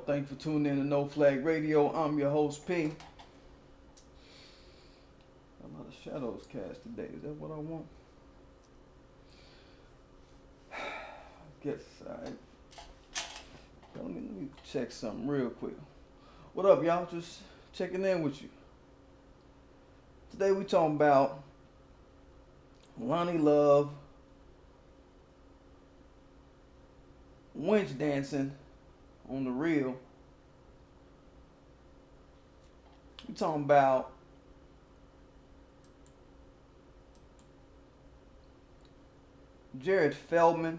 Thanks for tuning in to No Flag Radio. I'm your host, P. A lot of shadows cast today. Is that what I want? I guess, alright. Let me check something real quick. What up, y'all? Just checking in with you. Today we talking about Loni Love, Wenchdancing on the real. We talking about Feldman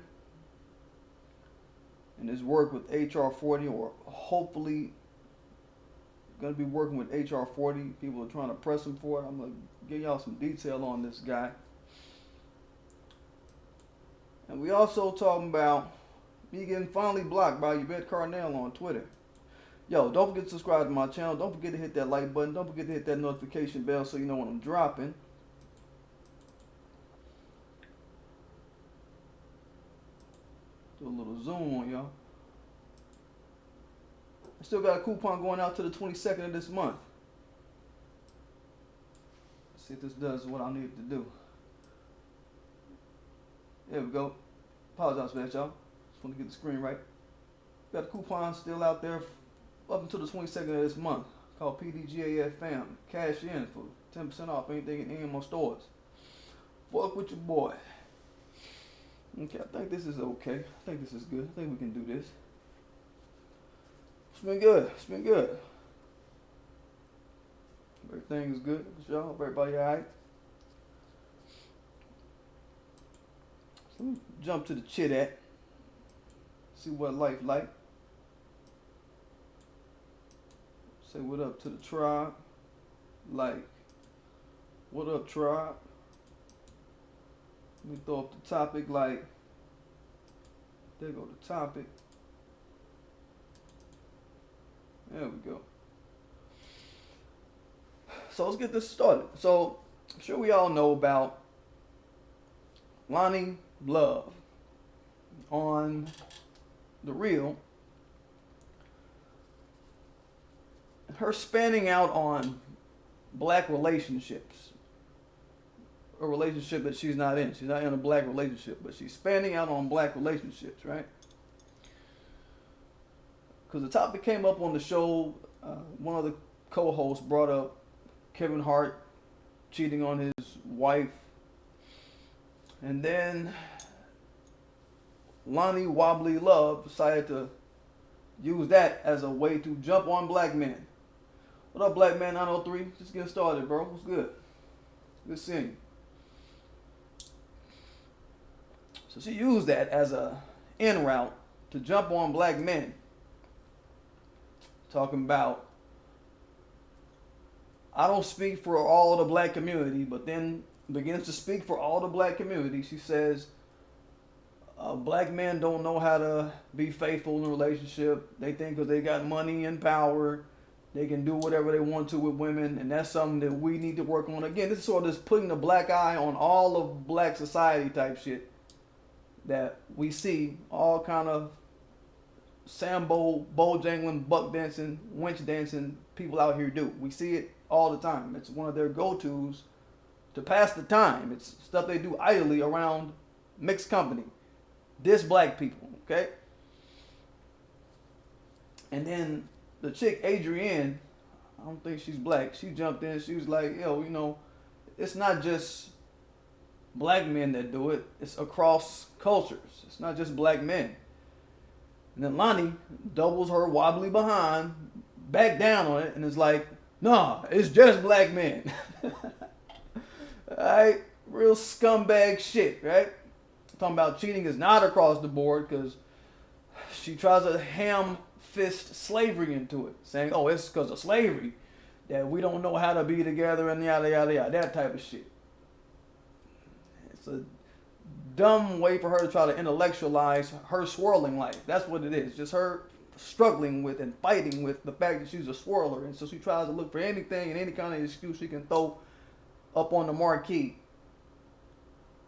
and his work with HR40, or hopefully going to be working with HR40. People are trying to press him for it. I'm going to give y'all some detail on this guy. And we also talking about me getting finally blocked by Yvette Carnell on Twitter. Yo, don't forget to subscribe to my channel. Don't forget to hit that like button. Don't forget to hit that notification bell so you know when I'm dropping. Do a little zoom on y'all. I still got a coupon going out to the 22nd of this month. Let's see if this does what I need it to do. There we go. Apologize for that, y'all. Just want to get the screen right. Got a coupon still out there up until the 22nd of this month called PDGAF Fam. Cash in for 10% off anything in any of my stores. Fuck with your boy. Okay, I think this is okay. I think this is good. I think we can do this. It's been good. It's been good. Everything is good. Y'all, hope everybody alright. So let me jump to the chit at. See what life like. Say what up to the tribe. Like, what up, tribe? Let me throw up the topic like, there go the topic. There we go. So let's get this started. So I'm sure we all know about Loni Love on the real. Her spanning out on black relationships. A relationship that she's not in. She's not in a black relationship, but she's spanning out on black relationships, right? Because the topic came up on the show. One of the co-hosts brought up Kevin Hart cheating on his wife. And then Loni Wobbly Love decided to use that as a way to jump on black men. What up, Black Man 903? Just getting started, bro. What's good? Good seeing you. So she used that as a en route to jump on black men. Talking about, I don't speak for all the black community, but then begins to speak for all the black community. She says, black men don't know how to be faithful in a relationship. They think because they got money and power, they can do whatever they want to with women, and that's something that we need to work on. Again, this is sort of just putting the black eye on all of black society type shit that we see all kind of Sambo, bojangling, buck dancing, wench dancing people out here do. We see it all the time. It's one of their go-tos to pass the time. It's stuff they do idly around mixed company. Diss black people, okay? And then the chick, Adrienne, I don't think she's black. She jumped in. She was like, yo, you know, it's not just black men that do it. It's across cultures. It's not just black men. And then Loni doubles her wobbly behind, back down on it, and is like, nah, it's just black men. Alright? Real scumbag shit, right? Talking about cheating is not across the board because she tries to ham fist slavery into it, saying, oh, it's because of slavery that we don't know how to be together and yada, yada, yada, that type of shit. It's a dumb way for her to try to intellectualize her swirling life. That's what it is. Just her struggling with and fighting with the fact that she's a swirler. And so she tries to look for anything and any kind of excuse she can throw up on the marquee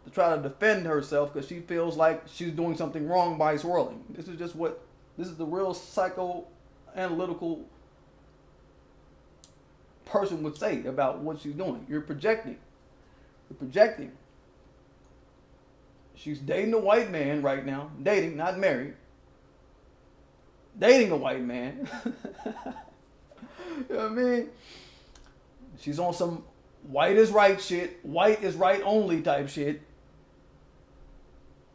to try to defend herself because she feels like she's doing something wrong by swirling. This is the real psycho analytical person would say about what she's doing. You're projecting. You're projecting. She's dating a white man right now. Dating, not married. Dating a white man. You know what I mean? She's on some white is right shit. White is right only type shit.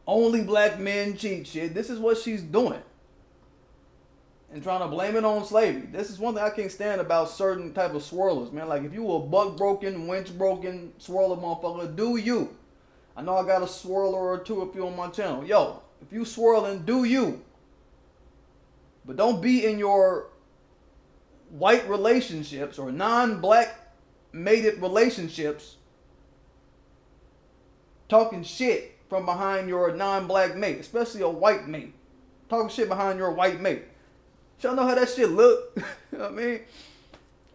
Only black men cheat shit. This is what she's doing. And trying to blame it on slavery. This is one thing I can't stand about certain type of swirlers, man. Like, if you a buck broken, winch broken, swirler motherfucker, do you. I know I got a swirler or two of you on my channel. Yo, if you swirling, do you. But don't be in your white relationships or non-black mated relationships talking shit from behind your non-black mate, especially a white mate. Talking shit behind your white mate. Y'all know how that shit look? You know what I mean?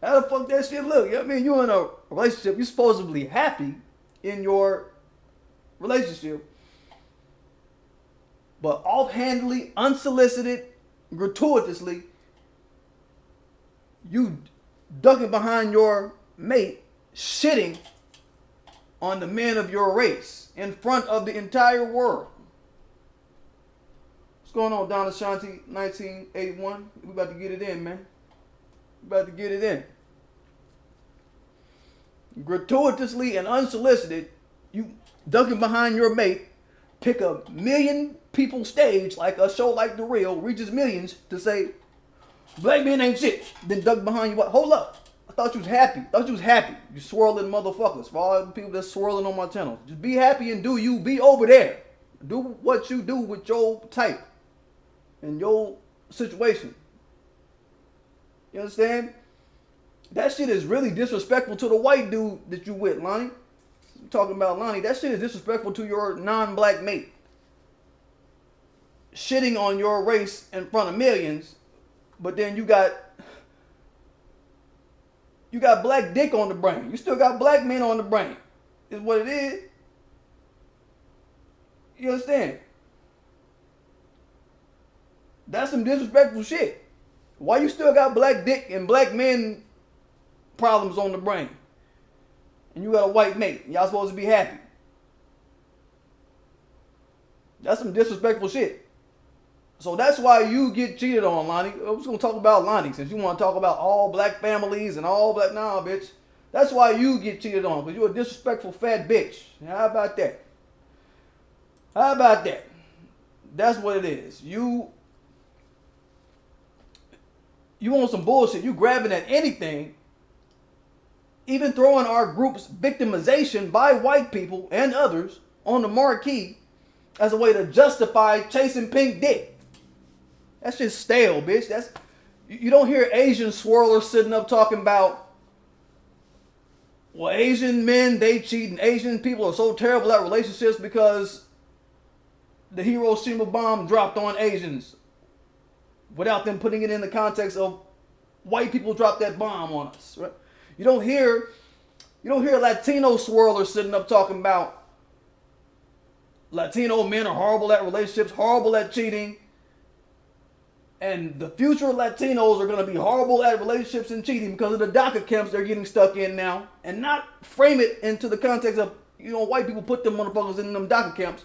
How the fuck that shit look? You know what I mean? You in a relationship, you're supposedly happy in your relationship, but offhandedly, unsolicited, gratuitously, you ducking behind your mate, shitting on the men of your race in front of the entire world. What's going on, Donna Shanti, 1981? We about to get it in, man. We about to get it in. Gratuitously and unsolicited, you ducking behind your mate, pick a million people stage like a show like The Real, reaches millions to say, black men ain't shit. Then duck behind you. What? Hold up. I thought you was happy. You swirling motherfuckers. For all the people that's swirling on my channel. Just be happy and do you. Be over there. Do what you do with your type and your situation. You understand? That shit is really disrespectful to the white dude that you with, Lonnie. I'm talking about Lonnie. That shit is disrespectful to your non-black mate. Shitting on your race in front of millions, but then you got black dick on the brain. You still got black men on the brain. Is what it is. You understand? That's some disrespectful shit. Why you still got black dick and black men problems on the brain? And you got a white mate. Y'all supposed to be happy. That's some disrespectful shit. So that's why you get cheated on, Lonnie. I'm just going to talk about Lonnie since you want to talk about all black families and all black. Nah, bitch. That's why you get cheated on, because you're a disrespectful fat bitch. How about that? How about that? That's what it is. You want some bullshit. You grabbing at anything, even throwing our group's victimization by white people and others on the marquee as a way to justify chasing pink dick. That's just stale, bitch. You don't hear Asian swirlers sitting up talking about, well, Asian men, they cheat, and Asian people are so terrible at relationships because the Hiroshima bomb dropped on Asians without them putting it in the context of white people dropped that bomb on us, right? You don't hear Latino swirlers sitting up talking about Latino men are horrible at relationships, horrible at cheating, and the future Latinos are going to be horrible at relationships and cheating because of the DACA camps they're getting stuck in now, and not frame it into the context of, white people put them motherfuckers in them DACA camps.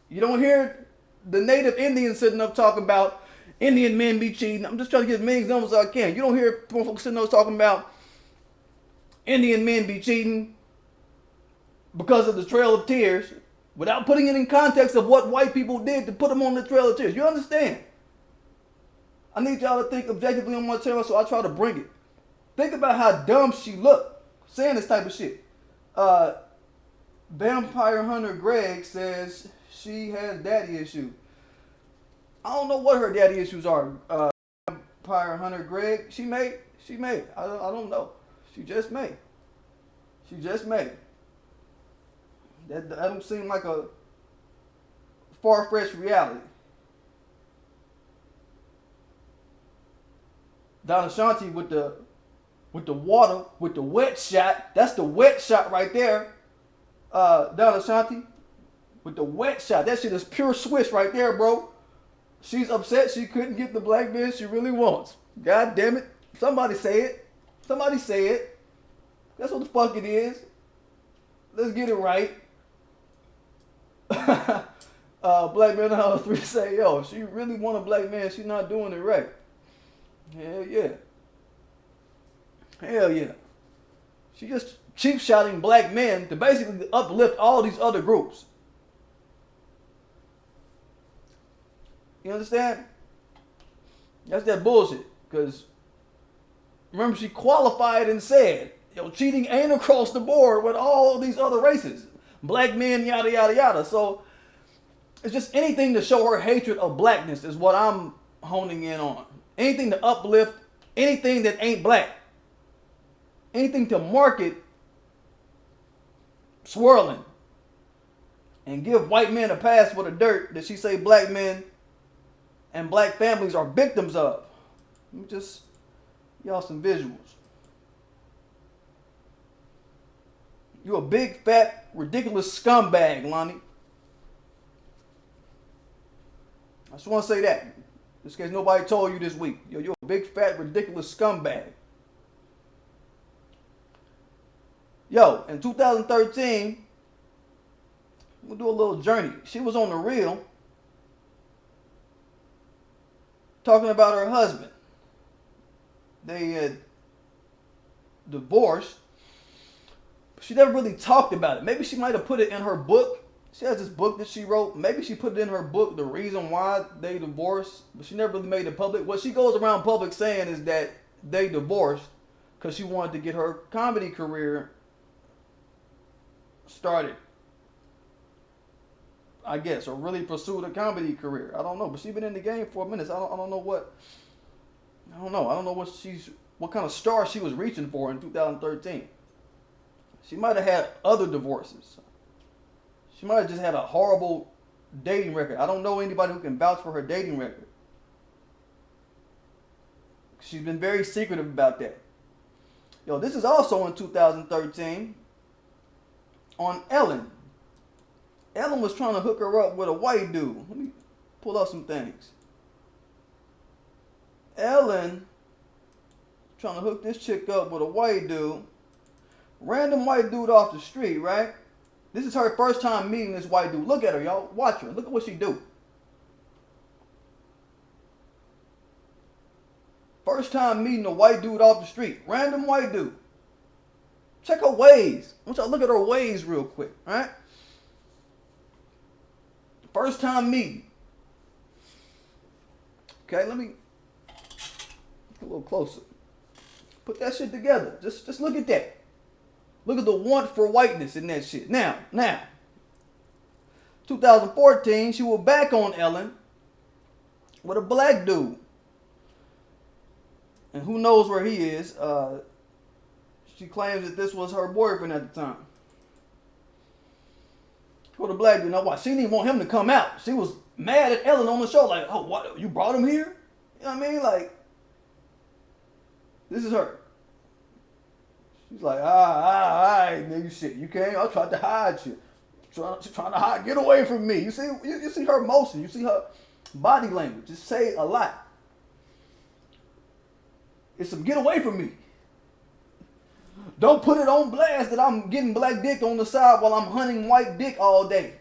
You don't hear the native Indians sitting up talking about Indian men be cheating. I'm just trying to get as many examples as I can. You don't hear motherfuckers sitting up talking about Indian men be cheating because of the Trail of Tears without putting it in context of what white people did to put them on the Trail of Tears. You understand? I need y'all to think objectively on my channel, so I try to bring it. Think about how dumb she looked saying this type of shit. Vampire Hunter Greg says she has daddy issues. I don't know what her daddy issues are. Vampire Hunter Greg, she may. I don't know. She just may. That don't seem like a far-fetched reality. Donna Shanti with the water, with the wet shot. That's the wet shot right there. Donna Shanti with the wet shot. That shit is pure swish right there, bro. She's upset she couldn't get the black man she really wants. God damn it. Somebody say it. Somebody say it. That's what the fuck it is. Let's get it right. Black man on 3 say, yo, if she really want a black man, she's not doing it right. Hell yeah. Hell yeah. She just cheap shotting black men to basically uplift all these other groups. You understand? That's that bullshit. Because remember, she qualified and said, yo, cheating ain't across the board with all these other races. Black men, yada, yada, yada. So it's just anything to show her hatred of blackness is what I'm honing in on. Anything to uplift anything that ain't black. Anything to market swirling and give white men a pass for the dirt that she say black men and black families are victims of. Let me just y'all some visuals. You a big, fat, ridiculous scumbag, Loni. I just want to say that. Just in case nobody told you this week. Yo, you're a big, fat, ridiculous scumbag. Yo, in 2013, we'll do a little journey. She was on the reel talking about her husband. They had divorced. She never really talked about it. Maybe she might have put it in her book. She has this book that she wrote. Maybe she put it in her book, the reason why they divorced. But she never really made it public. What she goes around public saying is that they divorced because she wanted to get her comedy career started, I guess, or really pursued a comedy career. I don't know, but she's been in the game for a minute. So I don't know what. I don't know what kind of star she was reaching for in 2013. She might have had other divorces. She might have just had a horrible dating record. I don't know anybody who can vouch for her dating record. She's been very secretive about that. Yo, this is also in 2013 on Ellen. Ellen was trying to hook her up with a white dude. Let me pull up some things. Ellen trying to hook this chick up with a white dude. Random white dude off the street, right? This is her first time meeting this white dude. Look at her, y'all. Watch her. Look at what she do. First time meeting a white dude off the street. Random white dude. Check her ways. I want y'all to look at her ways real quick, right? First time meeting. Okay, let me get a little closer. Put that shit together. Just look at that. Look at the want for whiteness in that shit. Now, 2014, she was back on Ellen with a black dude. And who knows where he is. She claims that this was her boyfriend at the time. With a black dude. Now watch, she didn't even want him to come out. She was mad at Ellen on the show. Like, oh, what? You brought him here? You know what I mean? Like, this is her. She's like, nigga, shit, you can't. I tried to hide you. She's trying to hide. Get away from me. You see her motion. You see her body language. Just say a lot. It's some get away from me. Don't put it on blast that I'm getting black dick on the side while I'm hunting white dick all day.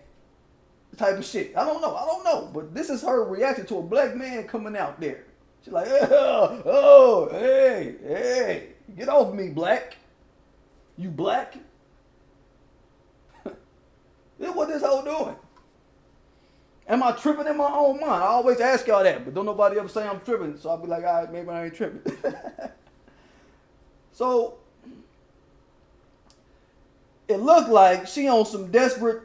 Type of shit. I don't know. But this is her reaction to a black man coming out there. She's like, hey, get off me, black. You black? This is what this hoe doing. Am I tripping in my own mind? I always ask y'all that, but don't nobody ever say I'm tripping. So I'll be like, all right, maybe I ain't tripping. So, it looked like she on some desperate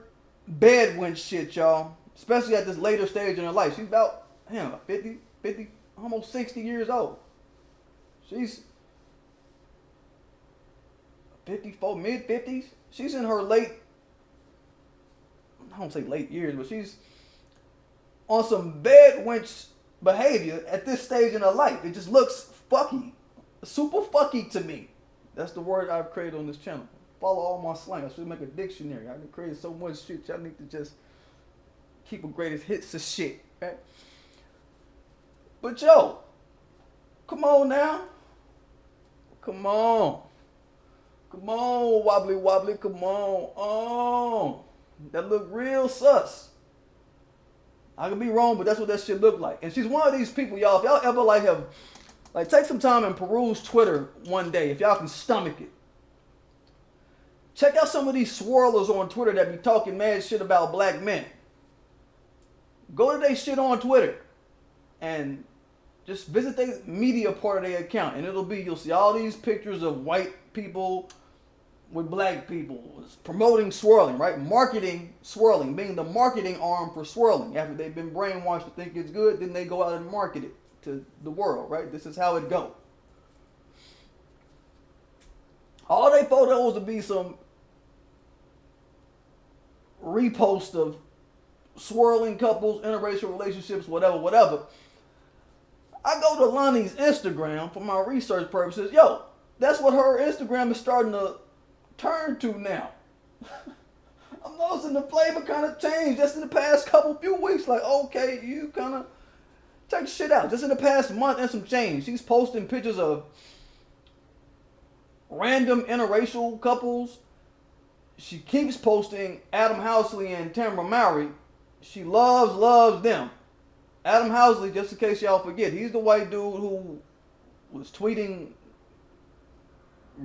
bed wench shit, y'all. Especially at this later stage in her life. She's about, 50, almost 60 years old. She's 54, mid-50s. She's in her late, I don't say late years, but she's on some bed wench behavior at this stage in her life. It just looks fucky. Super fucky to me. That's the word I've created on this channel. Follow all my slang. I should make a dictionary. I've created so much shit. Y'all need to just keep a greatest hits of shit. Right? But yo, come on now. Come on. Come on, wobbly wobbly, come on. Oh, that look real sus. I could be wrong, but that's what that shit look like. And she's one of these people, y'all. If y'all ever like take some time and peruse Twitter one day, if y'all can stomach it. Check out some of these swirlers on Twitter that be talking mad shit about black men. Go to their shit on Twitter and just visit their media part of their account, and you'll see all these pictures of white people with black people promoting swirling, right? Marketing swirling, being the marketing arm for swirling. After they've been brainwashed to think it's good, then they go out and market it to the world, right? This is how it go. All they photos will be some repost of swirling couples, interracial relationships, whatever. I go to Loni's Instagram for my research purposes. Yo, that's what her Instagram is starting to turn to now. I'm noticing the flavor kind of changed just in the past few weeks. Like, okay, you kind of take shit out. Just in the past month and some change. She's posting pictures of random interracial couples. She keeps posting Adam Housley and Tamra Mowry. She loves them. Adam Housley, just in case y'all forget, he's the white dude who was tweeting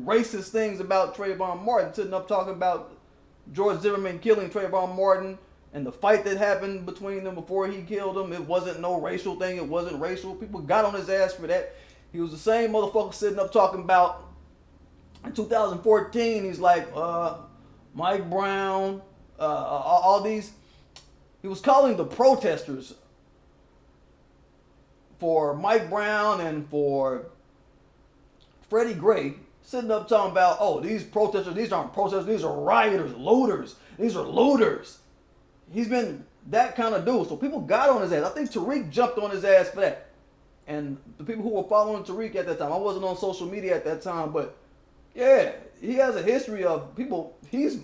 racist things about Trayvon Martin, sitting up talking about George Zimmerman killing Trayvon Martin and the fight that happened between them before he killed him. It wasn't no racial thing. It wasn't racial. People got on his ass for that. He was the same motherfucker sitting up talking about in 2014. He's like, Mike Brown, all these. He was calling the protesters for Mike Brown and for Freddie Gray, sitting up talking about, oh, these protesters, these aren't protesters, these are rioters, looters. These are looters. He's been that kind of dude. So people got on his ass. I think Tariq jumped on his ass for that. And the people who were following Tariq at that time, I wasn't on social media at that time, but yeah, he has a history of people he's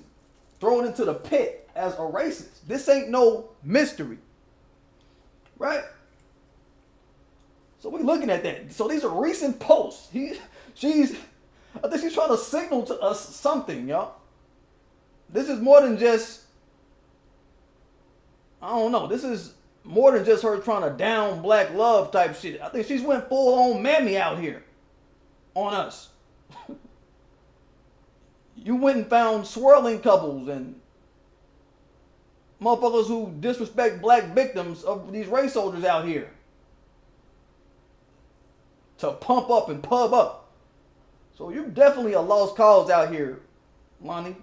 thrown into the pit as a racist. This ain't no mystery. Right? So we're looking at that. So these are recent posts. I think she's trying to signal to us something, y'all. This is more than just, I don't know. This is more than just her trying to down black love type shit. I think she's went full on mammy out here on us. You went and found swirling couples and motherfuckers who disrespect black victims of these race soldiers out here to pump up and pub up. So you're definitely a lost cause out here, Loni.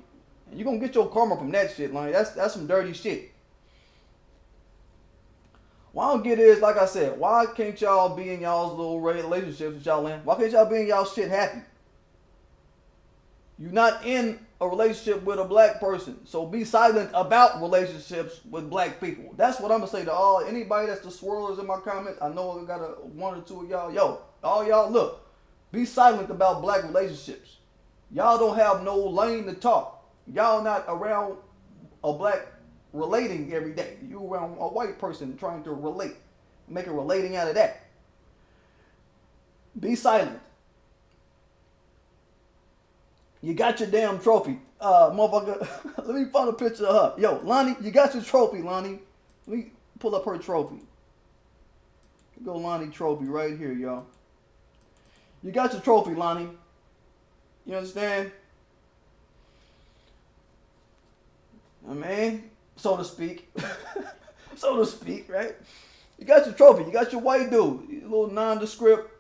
And you're going to get your karma from that shit, Loni. That's some dirty shit. What I don't get is, like I said, why can't y'all be in y'all's little relationships with y'all in? Why can't y'all be in y'all shit happy? You're not in a relationship with a black person, so be silent about relationships with black people. That's what I'm going to say to anybody that's the swirlers in my comments. I know I got one or two of y'all. Yo, all y'all, look, be silent about black relationships. Y'all don't have no lane to talk. Y'all not around a black relating every day. You around a white person trying to relate. Make a relating out of that. Be silent. You got your damn trophy. Motherfucker, let me find a picture of her. Yo, Loni, you got your trophy, Loni. Let me pull up her trophy. Go Loni trophy right here, y'all. You got your trophy, Loni. You understand? I mean, so to speak. So to speak, right? You got your trophy. You got your white dude. You little nondescript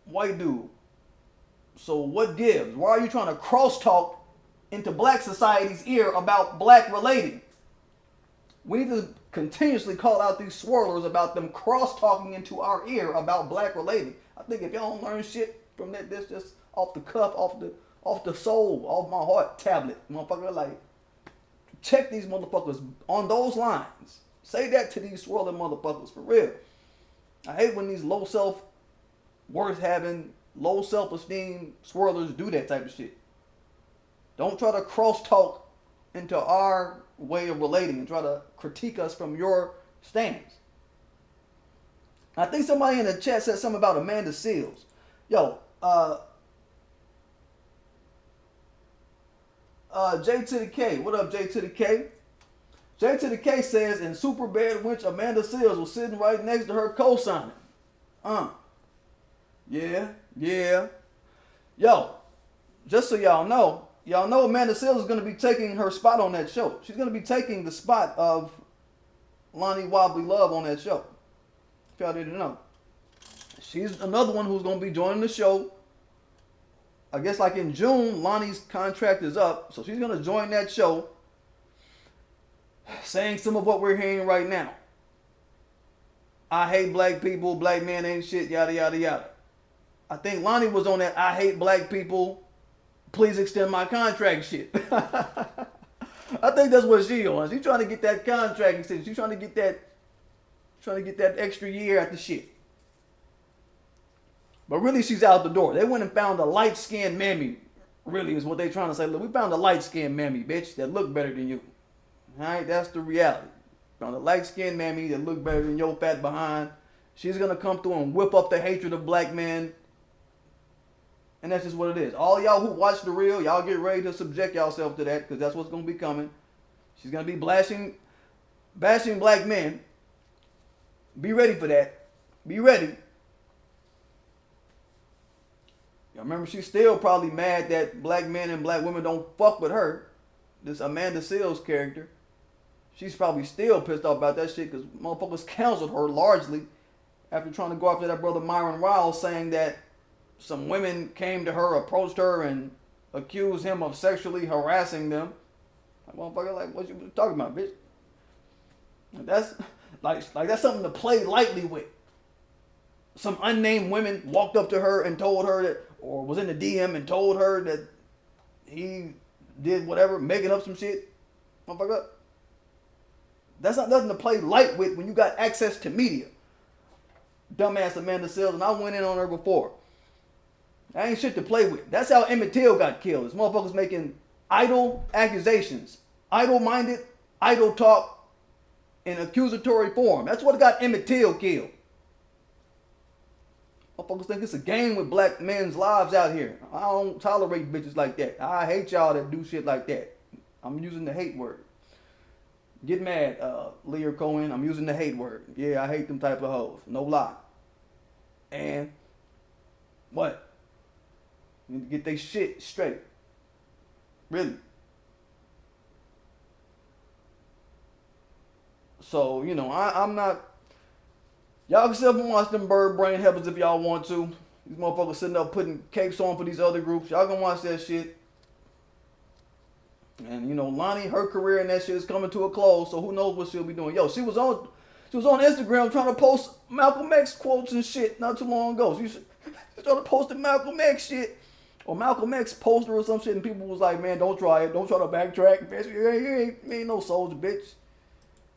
white dude. So what gives? Why are you trying to crosstalk into black society's ear about black relating? We need to continuously call out these swirlers about them cross-talking into our ear about black relating. I think if y'all don't learn shit from this just off the cuff, off the soul, off my heart tablet, motherfucker, like, check these motherfuckers on those lines. Say that to these swirling motherfuckers, for real. I hate when these low self-worth having, low self-esteem swirlers do that type of shit. Don't try to cross-talk into our way of relating and try to critique us from your stance. I think somebody in the chat said something about Amanda Seales. Yo, J to the K. What up, J to the K? J to the K says in Superbad Wench, Amanda Seales was sitting right next to her co-signing. Yeah, yeah. Yo, just so y'all know Amanda Seales is going to be taking her spot on that show. She's going to be taking the spot of Loni Wobbly Love on that show. If y'all didn't know. She's another one who's going to be joining the show. I guess like in June, Loni's contract is up. So she's going to join that show saying some of what we're hearing right now. I hate black people, black men ain't shit, yada, yada, yada. I think Loni was on that I hate black people, please extend my contract shit. I think that's what she on. She's trying to get that contract extended. She's trying to get that extra year at the shit. But really she's out the door. They went and found a light-skinned mammy. Really is what they trying to say. Look, we found a light-skinned mammy, bitch, that look better than you. Alright, that's the reality. Found a light-skinned mammy that look better than your fat behind. She's gonna come through and whip up the hatred of black men. And that's just what it is. All y'all who watch the real, y'all get ready to subject yourself to that, because that's what's going to be coming. She's going to be bashing black men. Be ready for that. Be ready. Y'all remember, she's still probably mad that black men and black women don't fuck with her. This Amanda Seales character. She's probably still pissed off about that shit, because motherfuckers counseled her largely after trying to go after that brother Myron Riles, saying that some women came to her, approached her, and accused him of sexually harassing them. Like, motherfucker, like, what you talking about, bitch? That's like that's something to play lightly with. Some unnamed women walked up to her and told her that, or was in the DM and told her that he did whatever, making up some shit. Motherfucker, that's not nothing to play light with when you got access to media. Dumbass Amanda Seales, and I went in on her before. That ain't shit to play with. That's how Emmett Till got killed. This motherfucker's making idle accusations. Idle-minded, idle talk in accusatory form. That's what got Emmett Till killed. Motherfuckers think it's a game with black men's lives out here. I don't tolerate bitches like that. I hate y'all that do shit like that. I'm using the hate word. Get mad, Lear Cohen. I'm using the hate word. Yeah, I hate them type of hoes. No lie. And what? Need to get their shit straight. Really. So, you know, I'm not... Y'all can sit up and watch them bird brain heavens if y'all want to. These motherfuckers sitting up putting capes on for these other groups. Y'all can watch that shit. And, you know, Loni, her career in that shit is coming to a close, so who knows what she'll be doing. Yo, she was on Instagram trying to post Malcolm X quotes and shit not too long ago. She started posting Malcolm X shit. Or Malcolm X poster or some shit, and people was like, man, don't try it. Don't try to backtrack, bitch. You ain't no soldier, bitch.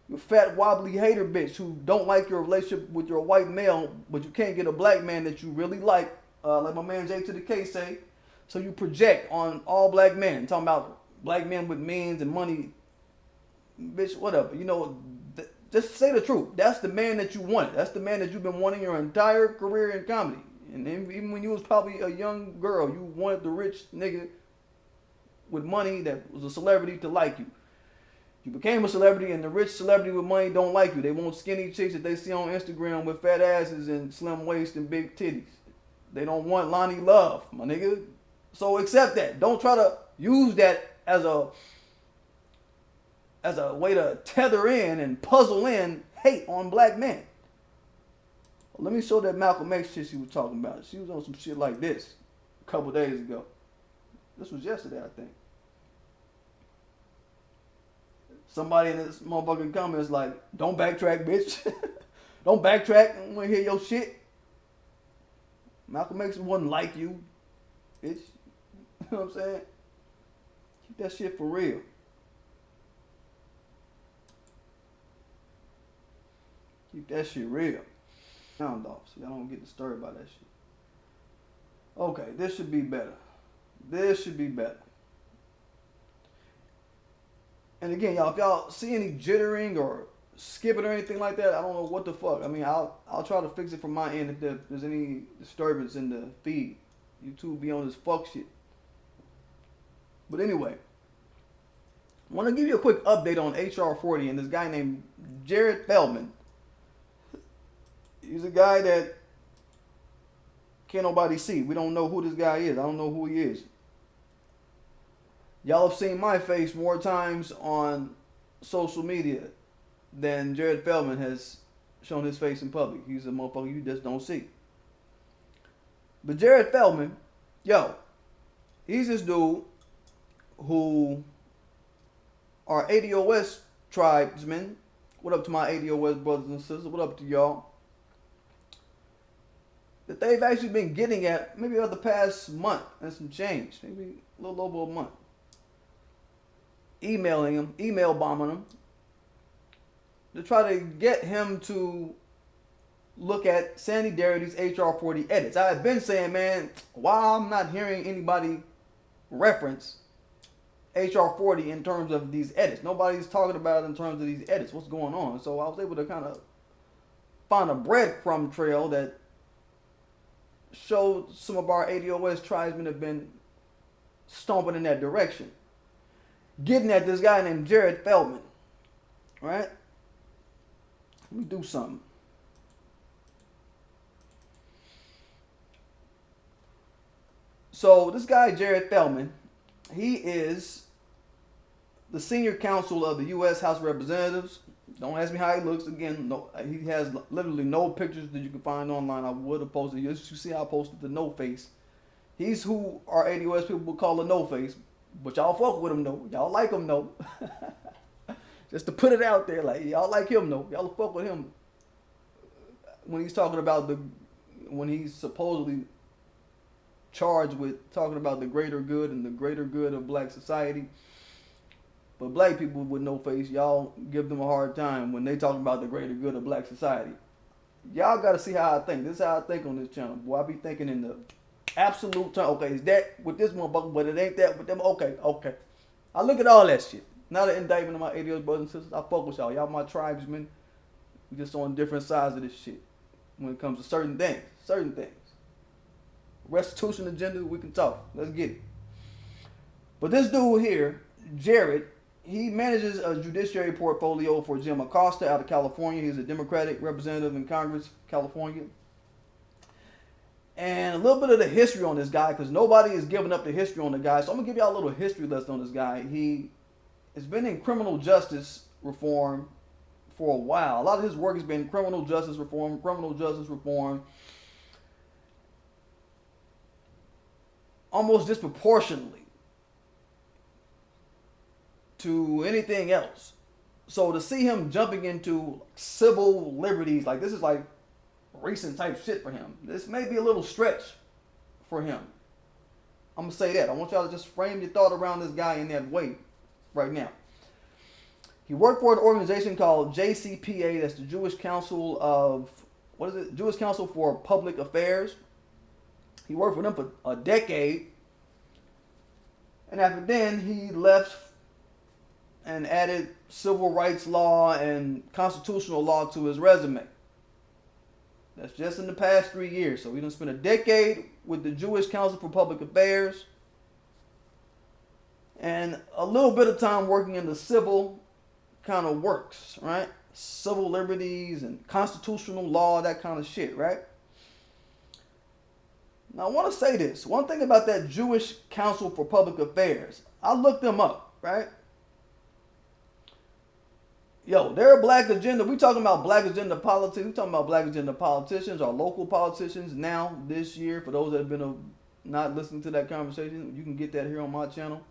You a fat, wobbly hater, bitch, who don't like your relationship with your white male, but you can't get a black man that you really like my man J to the K say. So you project on all black men. Talking about black men with means and money. Bitch, whatever. You know, just say the truth. That's the man that you wanted. That's the man that you've been wanting your entire career in comedy. And even when you was probably a young girl, you wanted the rich nigga with money that was a celebrity to like you. You became a celebrity, and the rich celebrity with money don't like you. They want skinny chicks that they see on Instagram with fat asses and slim waists and big titties. They don't want Loni love, my nigga. So accept that. Don't try to use that as a way to tether in and puzzle in hate on black men. Let me show that Malcolm X shit she was talking about. She was on some shit like this a couple days ago. This was yesterday, I think. Somebody in this motherfucking comments like, don't backtrack, bitch. Don't backtrack. I don't want to hear your shit. Malcolm X wasn't like you, bitch. You know what I'm saying? Keep that shit for real. Keep that shit real. Sound off, so y'all don't get disturbed by that shit. Okay, this should be better. This should be better. And again, y'all, if y'all see any jittering or skip it or anything like that. I don't know what the fuck. I mean, I'll try to fix it from my end if there's any disturbance in the feed. YouTube be on this fuck shit. But anyway, I want to give you a quick update on HR40 and this guy named Jared Feldman. He's a guy that can't nobody see. We don't know who this guy is. I don't know who he is. Y'all have seen my face more times on social media than Jared Feldman has shown his face in public. He's a motherfucker you just don't see. But Jared Feldman, he's this dude who are ADOS tribesmen. What up to my ADOS brothers and sisters? What up to y'all? That they've actually been getting at maybe over the past month and some change. Maybe a little over a month. Emailing him, email bombing him, to try to get him to look at Sandy Darity's HR40 edits. I have been saying, man, why I'm not hearing anybody reference HR40 in terms of these edits. Nobody's talking about it in terms of these edits. What's going on? So I was able to kind of find a breadcrumb trail that showed some of our ADOS tribesmen have been stomping in that direction. Getting at this guy named Jared Feldman. Right? Let me do something. So this guy, Jared Feldman, he is the senior counsel of the U.S. House of Representatives. Don't ask me how he looks. Again, no, he has literally no pictures that you can find online. I would have posted. You see how I posted the no face. He's who our ADOS people would call a no face. But y'all fuck with him though. Y'all like him though. Just to put it out there, like y'all like him though. Y'all fuck with him when he's talking about when he's supposedly charged with talking about the greater good and the greater good of black society. But black people with no face, y'all give them a hard time when they talk about the greater good of black society. Y'all got to see how I think. This is how I think on this channel. Boy, I be thinking in the absolute term. Okay, is that with this motherfucker, but it ain't that with them. Okay. I look at all that shit. Not an indictment of my ADOS brothers and sisters. I fuck with y'all. Y'all my tribesmen. We just on different sides of this shit when it comes to certain things. Restitution agenda, we can talk. Let's get it. But this dude here, Jared, he manages a judiciary portfolio for Jim Acosta out of California. He's a Democratic representative in Congress, California. And a little bit of the history on this guy, because nobody is giving up the history on the guy. So I'm going to give y'all a little history lesson on this guy. He has been in criminal justice reform for a while. A lot of his work has been criminal justice reform, almost disproportionately to anything else. So to see him jumping into civil liberties, like this is like recent type shit for him. This may be a little stretch for him. I'm going to say that. I want y'all to just frame your thought around this guy in that way right now. He worked for an organization called JCPA, that's the Jewish Council of, Jewish Council for Public Affairs. He worked for them for a decade. And after then, he left and added civil rights law and constitutional law to his resume. That's just in the past 3 years. So he done spent a decade with the Jewish Council for Public Affairs and a little bit of time working in the civil kind of works, right? Civil liberties and constitutional law, that kind of shit, right? Now I want to say this. One thing about that Jewish Council for Public Affairs, I looked them up, right? They're a black agenda. We talking about black agenda politics. We talking about black agenda politicians or local politicians now this year. For those that have been not listening to that conversation, you can get that here on my channel.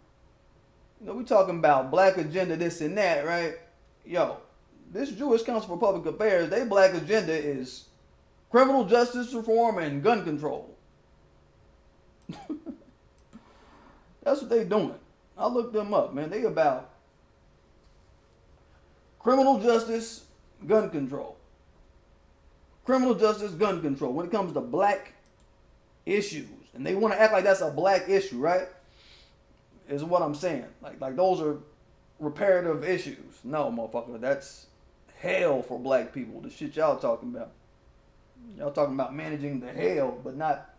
We talking about black agenda, this and that, right? This Jewish Council for Public Affairs, their black agenda is criminal justice reform and gun control. That's what they doing. I looked them up, man. They about criminal justice, gun control. Criminal justice, gun control. When it comes to black issues. And they want to act like that's a black issue, right? Is what I'm saying. Like those are reparative issues. No, motherfucker. That's hell for black people. The shit y'all talking about. Y'all talking about managing the hell, but not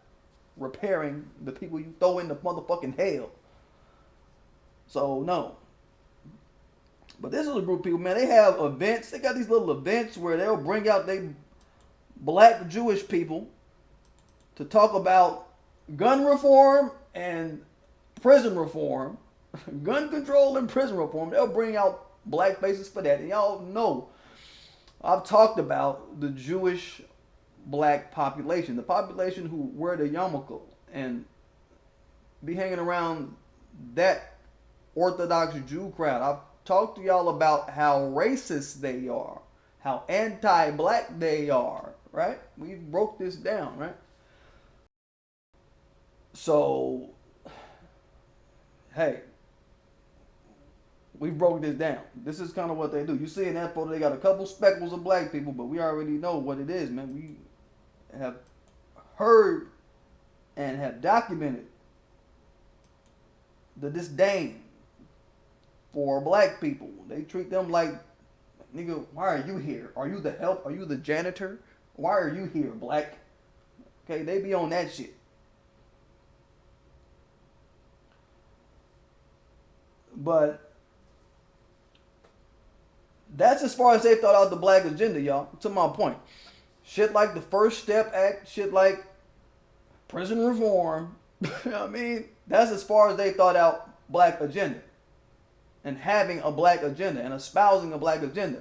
repairing the people you throw in the motherfucking hell. So, no. But this is a group of people, man. They have events. They got these little events where they'll bring out they black Jewish people to talk about gun reform and prison reform, gun control and prison reform. They'll bring out black faces for that. And y'all know I've talked about the Jewish black population, the population who wear the yarmulke and be hanging around that Orthodox Jew crowd. I've talked to y'all about how racist they are, how anti-black they are, right? We broke this down, right? So, hey, we broke this down. This is kind of what they do. You see in that photo, they got a couple speckles of black people, but we already know what it is, man. We have heard and have documented the disdain for black people. They treat them like, nigga, why are you here? Are you the help? Are you the janitor? Why are you here, black? Okay, they be on that shit. But that's as far as they thought out the black agenda, y'all. To my point. Shit like the First Step Act, shit like prison reform. You know what I mean? That's as far as they thought out black agenda. And having a black agenda and espousing a black agenda.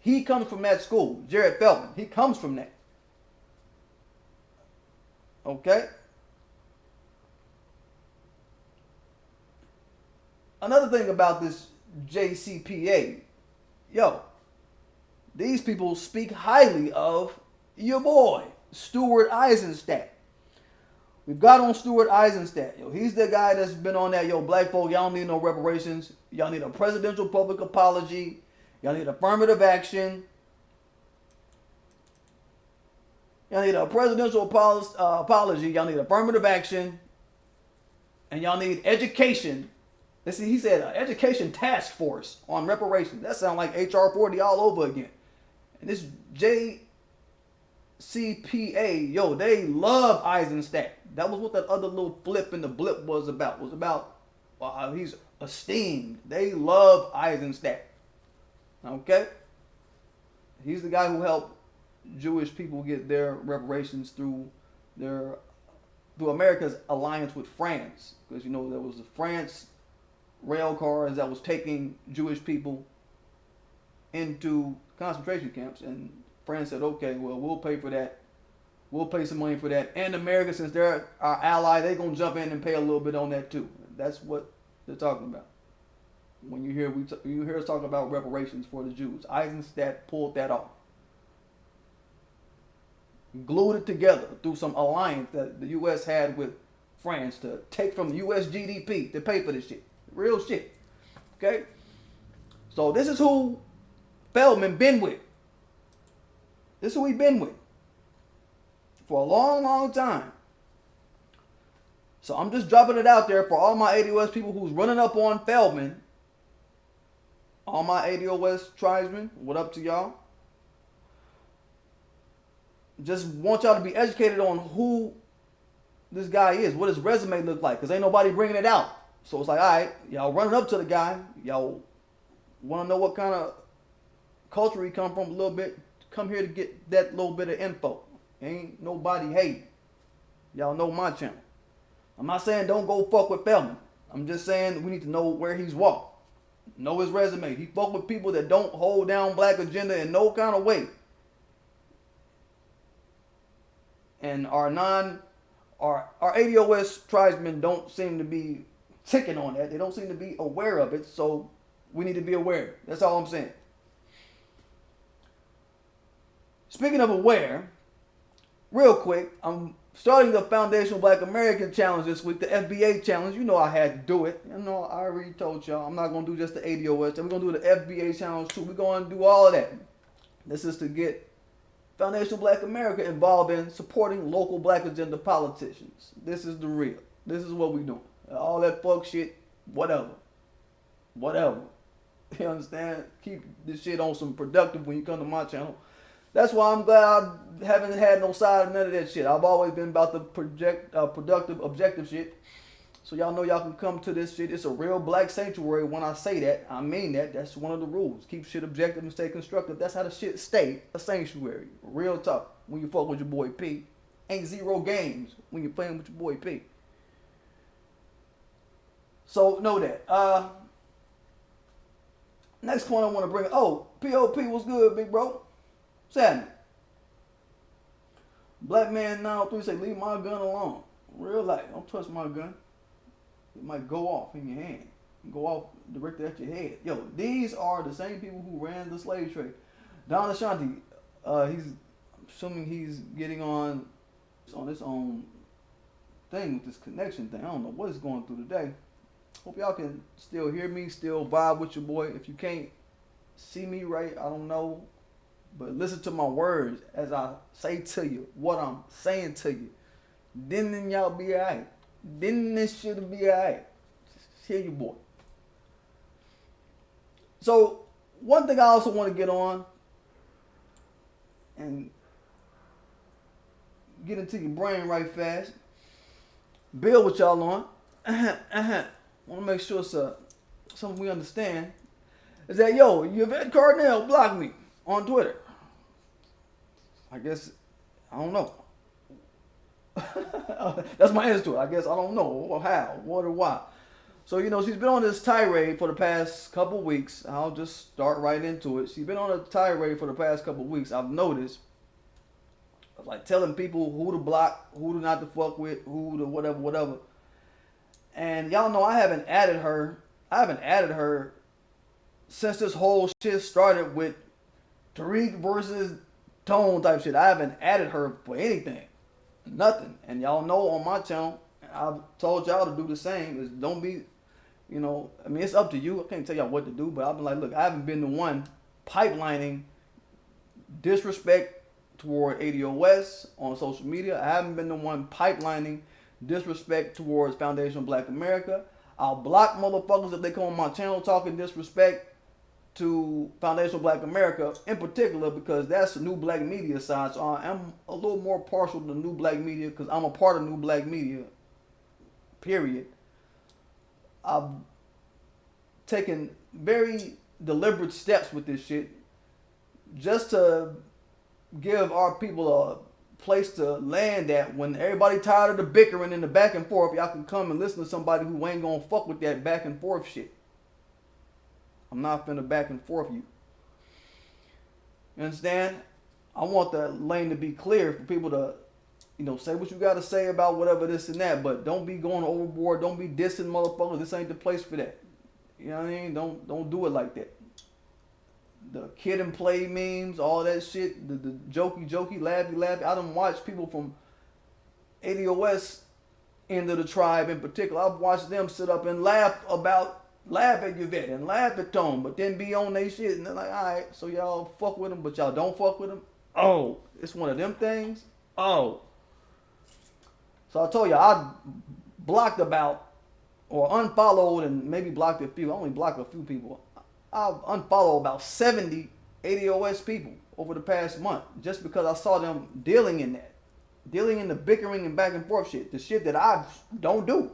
He comes from that school, Jared Feldman. He comes from that. Okay? Another thing about this JCPA, yo, these people speak highly of your boy, Stuart Eisenstadt. We've got on Stuart Eisenstadt. Yo, he's the guy that's been on that, yo, black folk, y'all don't need no reparations. Y'all need a presidential public apology. Y'all need affirmative action. Y'all need a presidential apology. Y'all need affirmative action. And y'all need education. Listen, he said education task force on reparations. That sounds like HR40 all over again. And this JCPA, yo, they love Eisenstadt. That was what that other little flip in the blip was about. It was about he's esteemed. They love Eisenstadt. Okay? He's the guy who helped Jewish people get their reparations through America's alliance with France. Because, you know, there was the France rail cars that was taking Jewish people into concentration camps. And France said, okay, well, we'll pay for that. We'll pay some money for that. And America, since they're our ally, they're going to jump in and pay a little bit on that too. That's what they're talking about. When you hear you hear us talk about reparations for the Jews, Eisenstadt pulled that off. Glued it together through some alliance that the U.S. had with France to take from U.S. GDP to pay for this shit. Real shit. Okay? So this is who Feldman been with. This is who he been with. For a long, long time. So I'm just dropping it out there for all my ADOS people who's running up on Feldman. All my ADOS tribesmen, what up to y'all? Just want y'all to be educated on who this guy is, what his resume look like, because ain't nobody bringing it out. So it's like, all right, y'all running up to the guy. Y'all want to know what kind of culture he come from a little bit. Come here to get that little bit of info. Ain't nobody hating. Y'all know my channel. I'm not saying don't go fuck with Feldman. I'm just saying we need to know where he's walked. Know his resume. He fuck with people that don't hold down black agenda in no kind of way. And our ADOS tribesmen don't seem to be ticking on that. They don't seem to be aware of it. So we need to be aware. That's all I'm saying. Speaking of aware, real quick, I'm starting the Foundational Black American Challenge this week, the FBA Challenge. You know I had to do it. You know, I already told y'all I'm not going to do just the ADOS. We're going to do the FBA Challenge too. We're going to do all of that. This is to get Foundational Black America involved in supporting local black agenda politicians. This is the real. This is what we're doing. All that fuck shit, whatever. Whatever. You understand? Keep this shit on some productive when you come to my channel. That's why I'm glad I haven't had no side of none of that shit. I've always been about the productive, objective shit. So y'all know y'all can come to this shit. It's a real black sanctuary. When I say that, I mean that. That's one of the rules. Keep shit objective and stay constructive. That's how the shit stay a sanctuary. Real talk. When you fuck with your boy P. Ain't zero games when you're playing with your boy P. So know that. Next point I want to bring. Oh, POP was good, big bro. What's happening? Black man 903 say, leave my gun alone. Real life. Don't touch my gun. It might go off in your hand. Go off directly at your head. Yo, these are the same people who ran the slave trade. Don Ashanti, I'm assuming he's getting on his own thing with this connection thing. I don't know what is going through today. Hope y'all can still hear me, still vibe with your boy. If you can't see me right, I don't know. But listen to my words as I say to you what I'm saying to you. Then y'all be alright. Then this shit'll be alright. Just hear your boy. So, one thing I also want to get on and get into your brain right fast. Build with y'all on. Want to make sure it's something we understand. Is that, yo, Yvette Carnell blocked me on Twitter. I guess, I don't know. That's my answer to it. I guess I don't know how, what, or why. So, you know, she's been on this tirade for the past couple weeks. I'll just start right into it. She's been on a tirade for the past couple weeks. I've noticed, like, telling people who to block, who to not to fuck with, who to whatever. And y'all know I haven't added her since this whole shit started with Tariq versus Tone type shit. I haven't added her for anything. Nothing. And y'all know on my channel, I've told y'all to do the same. Is don't be, you know, I mean, it's up to you. I can't tell y'all what to do, but I've been like, look, I haven't been the one pipelining disrespect toward ADOS on social media. I haven't been the one pipelining disrespect towards Foundation Black America. I'll block motherfuckers if they come on my channel talking disrespect to Foundation Black America in particular, because that's the New Black Media side. So I am a little more partial to New Black Media because I'm a part of New Black Media, period. I've taken very deliberate steps with this shit just to give our people a place to land at. When everybody tired of the bickering and the back and forth, y'all can come and listen to somebody who ain't gonna fuck with that back and forth shit. I'm not finna back and forth you. You understand? I want the lane to be clear for people to, you know, say what you gotta say about whatever this and that, but don't be going overboard. Don't be dissing motherfuckers. This ain't the place for that. You know what I mean? Don't do it like that. The kid and play memes, all that shit, the jokey, laughy. I done watched people from ADOS end of the tribe in particular. I've watched them sit up and laugh at Yvette and laugh at Tone, but then be on they shit and they're like, alright, so y'all fuck with them, but y'all don't fuck with them. Oh, it's one of them things. Oh. So I told you, I blocked about, or unfollowed and maybe blocked a few. I only blocked a few people. I've unfollowed about 70 ADOS people over the past month just because I saw them dealing in the bickering and back and forth shit, the shit that I don't do.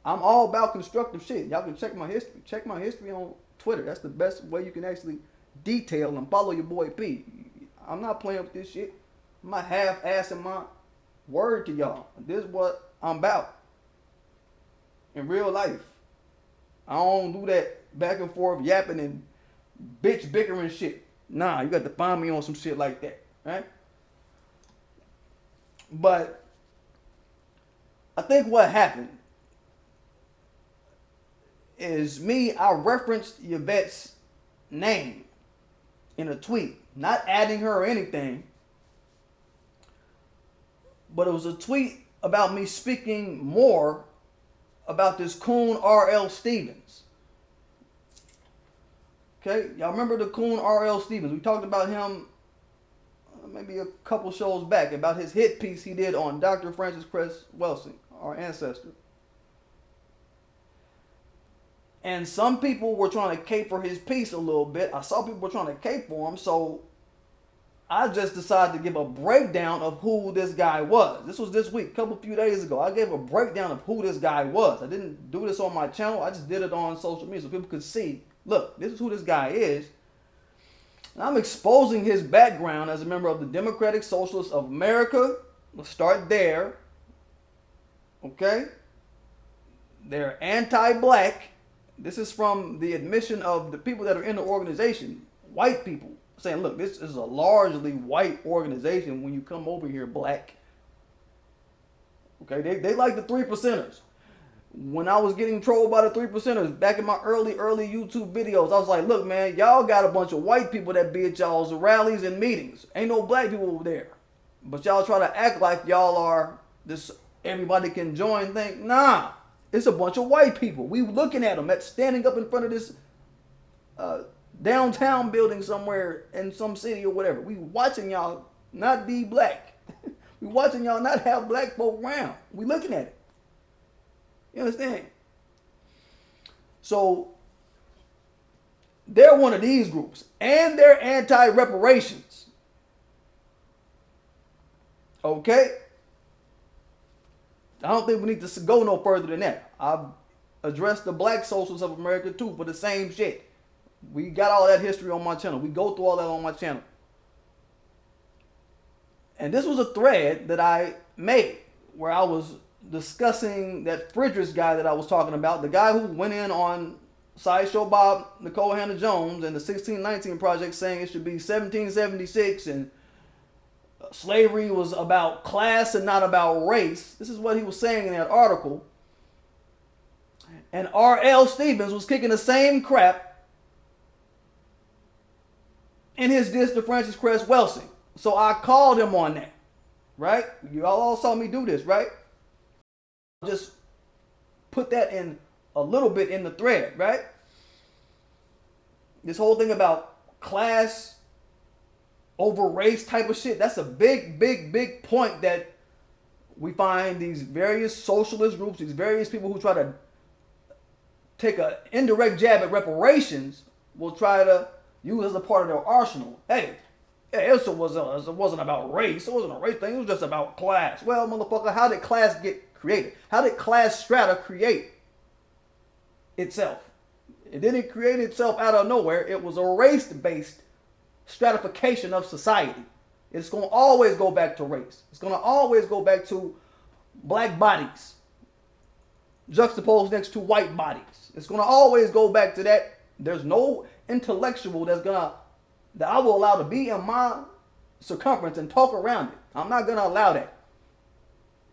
I'm all about constructive shit. Y'all can check my history. Check my history on Twitter. That's the best way you can actually detail and follow your boy P. I'm not playing with this shit. I'm not half-assing my word to y'all. This is what I'm about in real life. I don't do that back and forth yapping and bitch bickering shit. Nah, you got to find me on some shit like that, right? But I think what happened is I referenced Yvette's name in a tweet, not adding her or anything, but it was a tweet about me speaking more about this coon R.L. Stevens. Okay, y'all remember the coon R.L. Stevens? We talked about him maybe a couple shows back about his hit piece he did on Dr. Francis Cress Welsing, our ancestor. And some people were trying to caper his piece a little bit. I saw people were trying to cape for him, so I just decided to give a breakdown of who this guy was. This was this week, a few days ago. I gave a breakdown of who this guy was. I didn't do this on my channel. I just did it on social media so people could see, look, this is who this guy is. And I'm exposing his background as a member of the Democratic Socialists of America. Let's start there. Okay? They're anti-black. This is from the admission of the people that are in the organization, white people, saying, look, this is a largely white organization when you come over here, black. Okay, they like the 3%ers. When I was getting trolled by the 3%ers back in my early YouTube videos, I was like, look, man, y'all got a bunch of white people that be at y'all's rallies and meetings. Ain't no black people over there. But y'all try to act like y'all are this everybody can join thing. Nah. It's a bunch of white people. We looking at them standing up in front of this downtown building somewhere in some city or whatever. We watching y'all not be black. We watching y'all not have black folk around. We looking at it. You understand? So they're one of these groups, and they're anti-reparations. Okay? I don't think we need to go no further than that. I've addressed the black socialists of America too for the same shit. We got all that history on my channel. We go through all that on my channel. And this was a thread that I made where I was discussing that Friedrichs guy that I was talking about, the guy who went in on Sideshow Bob, Nicole Hannah-Jones, and the 1619 Project saying it should be 1776 and slavery was about class and not about race. This is what he was saying in that article. And R.L. Stevens was kicking the same crap in his diss to Francis Cress Welsing. So I called him on that. Right? You all saw me do this, right? Just put that in a little bit in the thread, right? This whole thing about class over race type of shit, that's a big point that we find these various socialist groups, these various people who try to take an indirect jab at reparations will try to use as a part of their arsenal. Hey, it wasn't about race. It wasn't a race thing. It was just about class. Well, motherfucker, how did class get created? How did class strata create itself? It didn't create itself out of nowhere. It was a race-based stratification of society. It's going to always go back to race. It's going to always go back to black bodies juxtaposed next to white bodies. It's going to always go back to that. There's no intellectual that I will allow to be in my circumference and talk around it. I'm not going to allow that.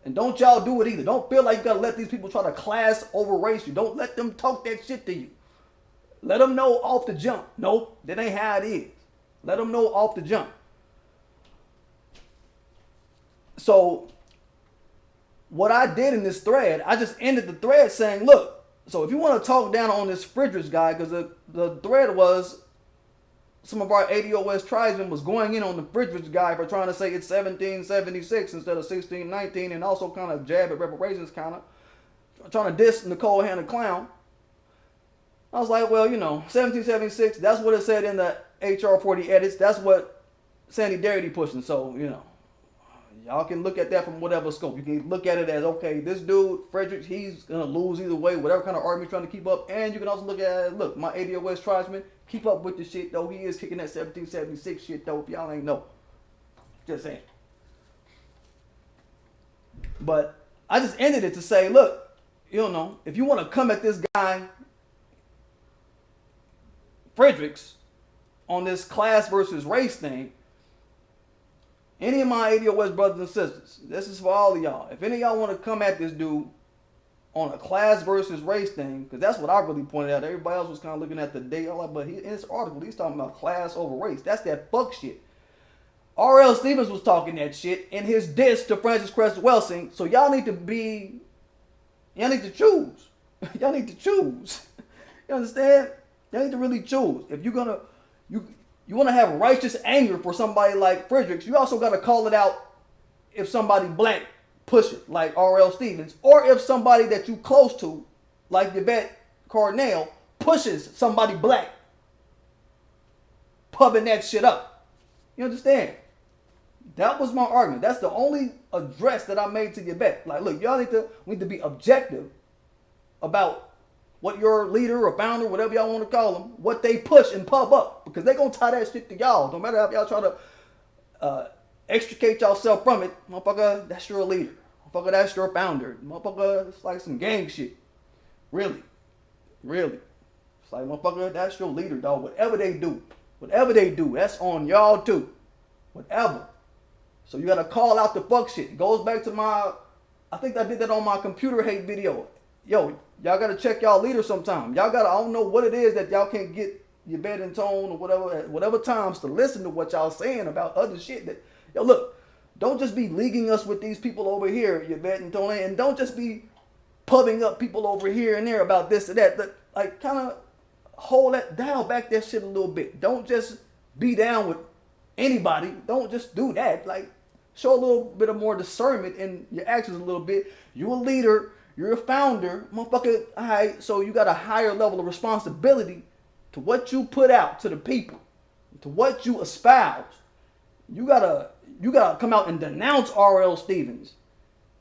And don't y'all do it either. Don't feel like you got to let these people try to class over race you. Don't let them talk that shit to you. Let them know off the jump. Nope, that ain't how it is. Let them know off the jump. So what I did in this thread, I just ended the thread saying, look, so if you want to talk down on this Friedrichs guy, because the thread was some of our ADOS tribesmen was going in on the Friedrichs guy for trying to say it's 1776 instead of 1619 and also kind of jab at reparations, kind of trying to diss Nicole Hannah Clown. I was like, well, 1776, that's what it said in the HR40 edits. That's what Sandy Darity pushing. So, y'all can look at that from whatever scope. You can look at it as, okay, this dude, Frederick, he's going to lose either way, whatever kind of argument you're trying to keep up. And you can also look at it, look, my ADOS tribesman, keep up with the shit, though. He is kicking that 1776 shit, though, if y'all ain't know. Just saying. But I just ended it to say, look, if you want to come at this guy, Fredericks, on this class versus race thing, any of my ADOS brothers and sisters, this is for all of y'all. If any of y'all want to come at this dude on a class versus race thing, because that's what I really pointed out. Everybody else was kind of looking at the data, but in this article, he's talking about class over race. That's that fuck shit. R.L. Stevens was talking that shit in his diss to Francis Cress Welsing. So y'all need to choose. Y'all need to choose. You understand? Y'all need to really choose. If you're gonna, you want to have righteous anger for somebody like Fredericks, you also got to call it out if somebody black push it, like R.L. Stevens, or if somebody that you close to, like Yvette Carnell, pushes somebody black, pubbing that shit up. You understand? That was my argument. That's the only address that I made to Yvette. Like, look, y'all need to be objective about what your leader or founder, whatever y'all want to call them, what they push and pub up. Because they going to tie that shit to y'all. No matter how y'all try to extricate yourself from it. Motherfucker, that's your leader. Motherfucker, that's your founder. Motherfucker, it's like some gang shit. Really. Really. It's like, motherfucker, that's your leader, dog. Whatever they do, that's on y'all too. Whatever. So you got to call out the fuck shit. It goes back to I think I did that on my computer hate video. Yo, y'all got to check y'all leader sometime. Y'all got to, I don't know what it is that y'all can't get your bed in tone or whatever times to listen to what y'all saying about other shit. That, yo, look, don't just be leaguing us with these people over here, Yvette and Tony, and don't just be pubbing up people over here and there about this or that. Like, kind of hold that, dial back that shit a little bit. Don't just be down with anybody. Don't just do that. Like, show a little bit of more discernment in your actions a little bit. You a leader. You're a founder. Motherfucker, all right, so you got a higher level of responsibility to what you put out to the people, to what you espouse. You gotta come out and denounce R.L. Stevens.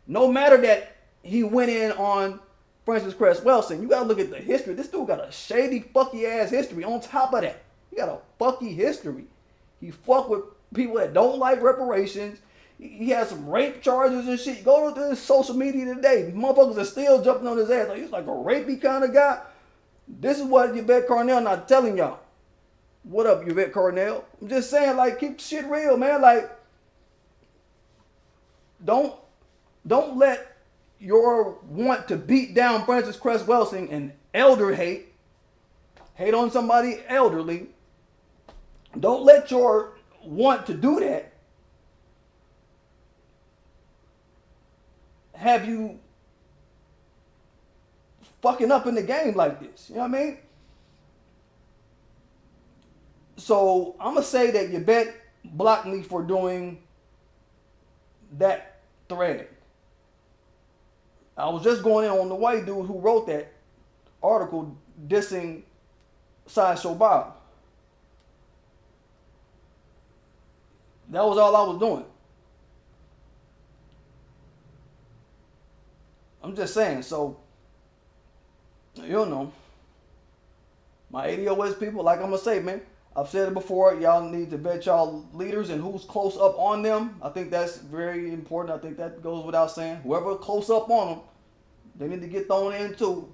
No matter that he went in on Francis Cress Welsing, you gotta look at the history. This dude got a shady, fucky ass history. On top of that, he got a fucky history. He fucked with people that don't like reparations. He has some rape charges and shit. Go to his social media today. Motherfuckers are still jumping on his ass. Like, he's like a rapey kind of guy. This is what Yvette Carnell not telling y'all. What up, Yvette Carnell? I'm just saying, like, keep shit real, man. Like, don't let your want to beat down Francis Cress Welsing and elder hate on somebody elderly. Don't let your want to do that have you fucking up in the game like this. You know what I mean? So I'm going to say that Yvette blocked me for doing that thread. I was just going in on the white dude who wrote that article dissing Sideshow Bob. That was all I was doing. I'm just saying, so, you know, my ADOS people, like I'm going to say, man, I've said it before, y'all need to vet y'all leaders and who's close up on them. I think that's very important. I think that goes without saying. Whoever close up on them, they need to get thrown in too.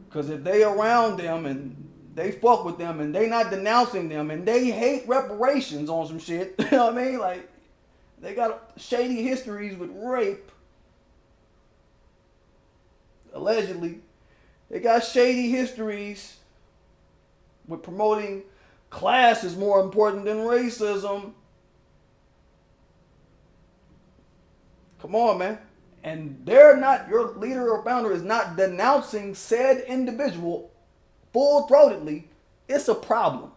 Because if they around them and they fuck with them and they not denouncing them and they hate reparations on some shit, you know what I mean? Like, they got shady histories with rape. Allegedly. They got shady histories with promoting class is more important than racism. Come on, man. And they're not, your leader or founder is not denouncing said individual full-throatedly. It's a problem.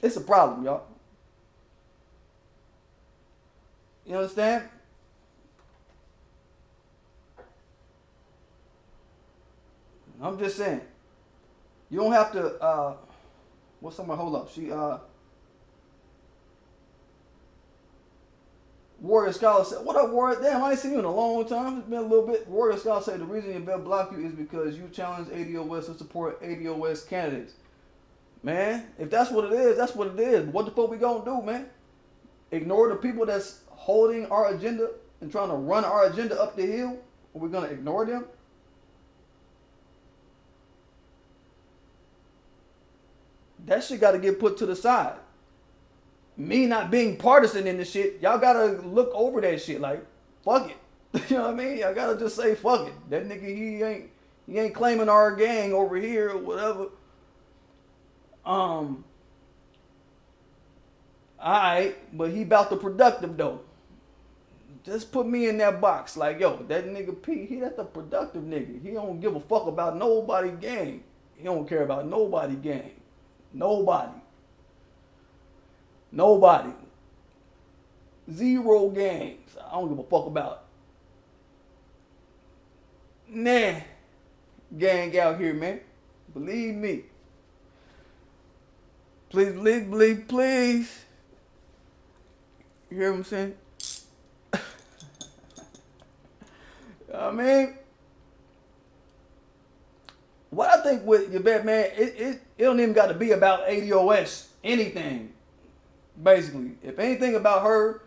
It's a problem, y'all. You understand? I'm just saying. You don't have to, what's somebody, hold up. She, Warrior Scholar said, what up, Warrior? Damn, I ain't seen you in a long time. It's been a little bit. Warrior Scholar said, the reason Yvette blocked you is because you challenge ADOS and support ADOS candidates. Man, if that's what it is, that's what it is. What the fuck we gonna do, man? Ignore the people that's holding our agenda and trying to run our agenda up the hill? Are we gonna ignore them? That shit gotta get put to the side. Me not being partisan in this shit, y'all gotta look over that shit like, fuck it. You know what I mean? Y'all gotta just say, fuck it. That nigga, he ain't claiming our gang over here or whatever. Alright, but he about the productive though. Just put me in that box. Like, yo, that nigga P, that's the productive nigga. He don't give a fuck about nobody gang. He don't care about nobody gang. Nobody. Zero gangs. I don't give a fuck about Nah, gang out here, man. Believe me. Please, believe, please. You hear what I'm saying? I mean, what I think with Yvette, man, it don't even got to be about ADOS, anything, basically. If anything about her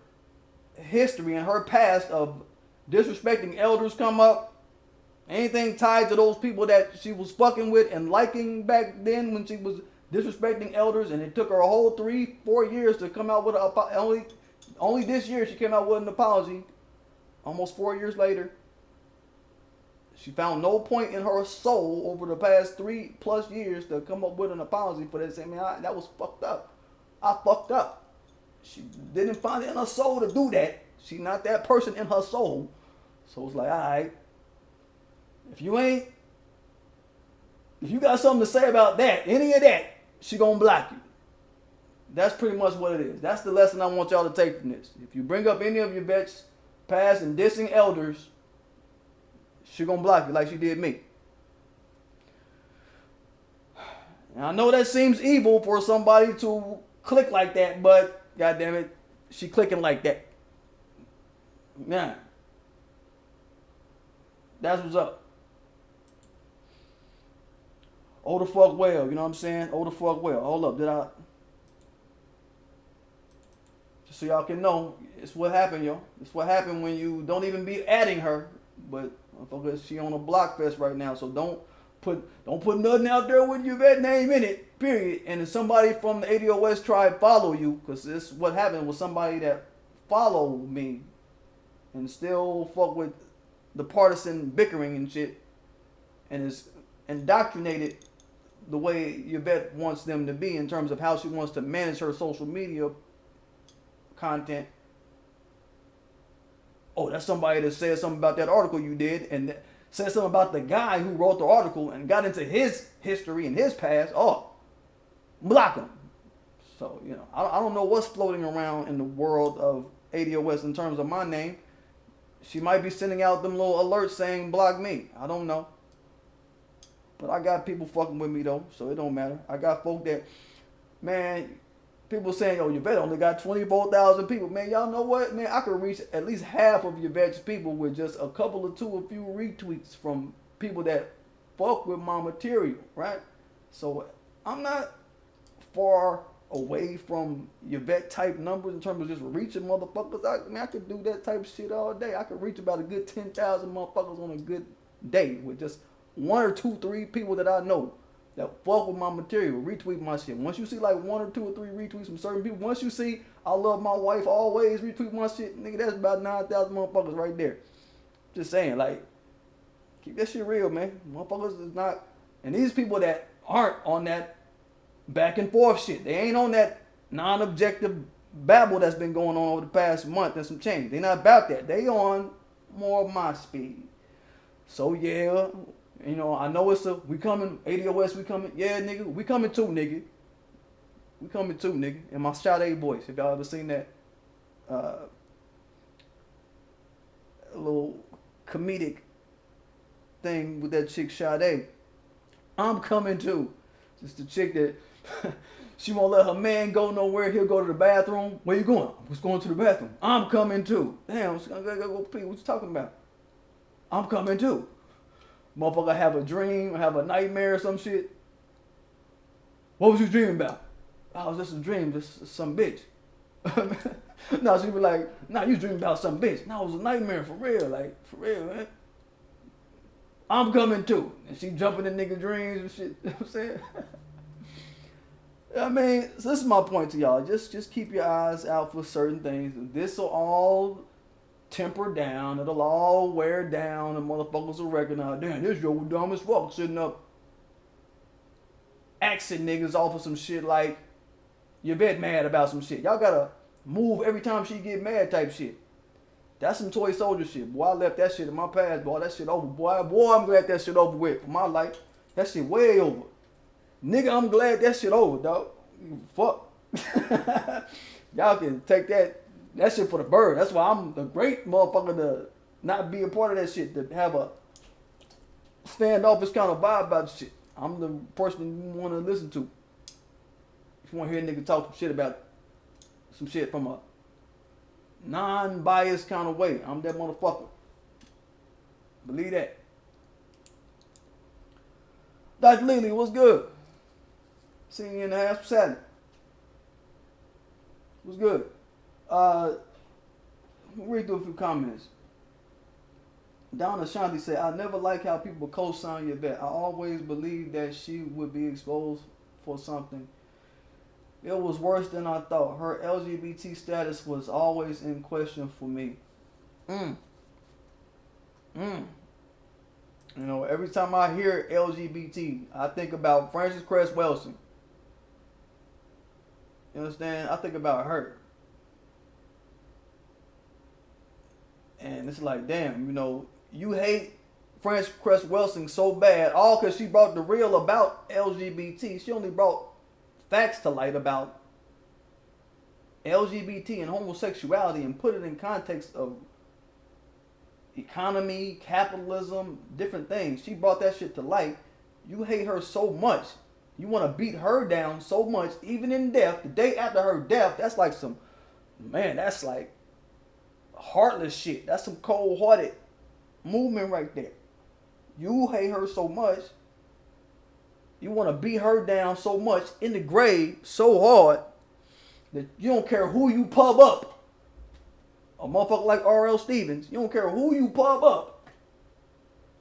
history and her past of disrespecting elders come up, anything tied to those people that she was fucking with and liking back then when she was disrespecting elders, and it took her a whole 3-4 years to come out with only this year she came out with an apology, almost 4 years later. She found no point in her soul over the past 3+ years to come up with an apology for that. Saying, man, that was fucked up. I fucked up. She didn't find it in her soul to do that. She's not that person in her soul. So it's like, all right, if you got something to say about that, any of that, she gonna block you. That's pretty much what it is. That's the lesson I want y'all to take from this. If you bring up any of your Yvette's past and dissing elders, she gonna block you like she did me. And I know that seems evil for somebody to click like that, but goddamn it, she clicking like that. Yeah, that's what's up. Oh the fuck well, you know what I'm saying? Oh the fuck well. Hold up, just so y'all can know, it's what happened, yo. It's what happened when you don't even be adding her, but she on a block fest right now, so don't put nothing out there with Yvette name in it, period. And if somebody from the ADOS tribe follow you, because this is what happened with somebody that followed me and still fuck with the partisan bickering and shit, and is indoctrinated the way Yvette wants them to be in terms of how she wants to manage her social media content. Oh, that's somebody that said something about that article you did, and said something about the guy who wrote the article and got into his history and his past. Oh, block him. So, you know, I don't know what's floating around in the world of ADOS in terms of my name. She might be sending out them little alerts saying block me. I don't know. But I got people fucking with me though, so it don't matter. I got folk that, man, people saying, yo, Yvette only got 24,000 people. Man, y'all know what? Man, I could reach at least half of Yvette's people with just a few retweets from people that fuck with my material, right? So I'm not far away from Yvette type numbers in terms of just reaching motherfuckers. I could do that type of shit all day. I could reach about a good 10,000 motherfuckers on a good day with just 1 or 2, 3 people that I know that fuck with my material, retweet my shit. Once you see like 1 or 2 or 3 retweets from certain people, once you see I love my wife always retweet my shit, nigga, that's about 9,000 motherfuckers right there. Just saying, like, keep that shit real, man. Motherfuckers is not, and these people that aren't on that back and forth shit, they ain't on that non-objective babble that's been going on over the past month and some change. They not about that. They on more of my speed. So yeah, you know, I know we coming, ADOS, we coming. Yeah, nigga, we coming too, nigga. We coming too, nigga. And my Sade voice, if y'all ever seen that little comedic thing with that chick Sade, I'm coming too. Just the chick that she won't let her man go nowhere. He'll go to the bathroom. Where you going? I was going to the bathroom. I'm coming too. Damn, I gotta go pee. What you talking about? I'm coming too. Motherfucker have a dream, have a nightmare or some shit. What was you dreaming about? Oh, it was just a dream, just some bitch. No, she be like, nah, you dreaming about some bitch. No, it was a nightmare for real, man. I'm coming too. And she jumping in nigga dreams and shit. You know what I'm saying? I mean, so this is my point to y'all. Just keep your eyes out for certain things. This will all temper down. It'll all wear down, and motherfuckers will recognize, damn, this yo dumb as fuck sitting up axing niggas off of some shit like Yvette mad about some shit. Y'all gotta move every time she get mad type shit. That's some toy soldier shit. Boy, I left that shit in my past, boy. That shit over, boy. I'm glad that shit over with for my life. That shit way over. Nigga, I'm glad that shit over, dog. Fuck. Y'all can take that shit for the bird. That's why I'm the great motherfucker to not be a part of that shit. To have a standoffish kind of vibe about the shit. I'm the person you want to listen to. If you want to hear a nigga talk some shit about some shit from a non-biased kind of way, I'm that motherfucker. Believe that. Dr. Lily, what's good? Seeing you in the house. What's happening? What's good? We'll read through a few comments. Donna Shanti said, I never like how people co-sign Yvette. I always believed that she would be exposed for something. It was worse than I thought. Her LGBT status was always in question for me. You know, every time I hear LGBT, I think about Frances Cress Welsing. You understand? I think about her. And it's like, damn, you know, you hate Frances Cress Welsing so bad, all because she brought the real about LGBT. She only brought facts to light about LGBT and homosexuality and put it in context of economy, capitalism, different things. She brought that shit to light. You hate her so much. You want to beat her down so much, even in death. The day after her death, that's like some, man, that's like heartless shit. That's some cold-hearted movement right there. You hate her so much. You want to beat her down so much in the grave so hard that you don't care who you pub up. A motherfucker like R.L. Stevens, you don't care who you pub up.